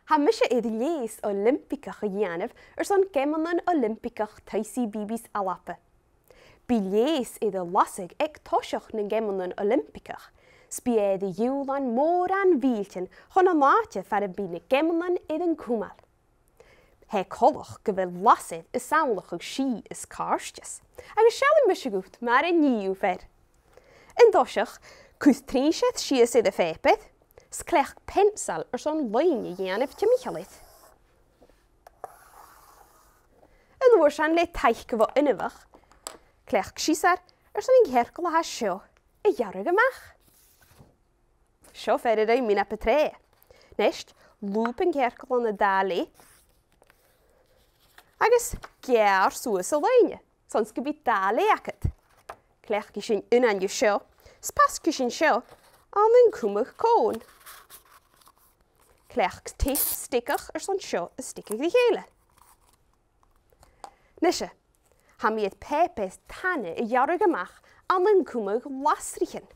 Hamise iad Leus Oilimpeach a dèanamh son Geamannan Oilimpeach Taigh CBeebies ALBA. Bí Leus iad lasig ag toiseach na Geamannan Oilimpeach. Sbí iad Iúlan mór an bhíltean chun an láte fear bí na Geamannan iad an cúmal. He colach go bhfuil lasig is samlach ag sí is cárstes, agus sealan mis gút mar a níú fer. In doiseach, cús trísead sias iad a fépid, sclech pensal son lein i dèanamh te michalit. In uair sean le Taigh go bh inmhach, clech sísar son in ghearcail a seo I dhearag amach. Seo fer I mína petré. Neist, lúp in ghearcail an na dálaí, agus gear suas a leine, sons go bhí dálaí acad. Clech go sin inanne seo, spas go sin seo, an in cúmach cón. Clech tape stickach son seo a stickach di chéile. Nise, ha mi het pepes tanne I dhearag amach an in cúmach lasrichen.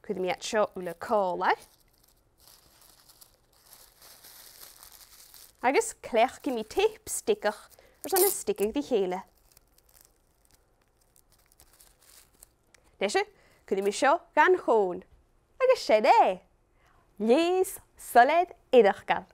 Cwyd mi at seo ula cóla. Agus clech gi mi tape stickach son a stickach di chéile. Nise, cwyd mi seo gan chón. Agus sé dé. Leus solid idachgal.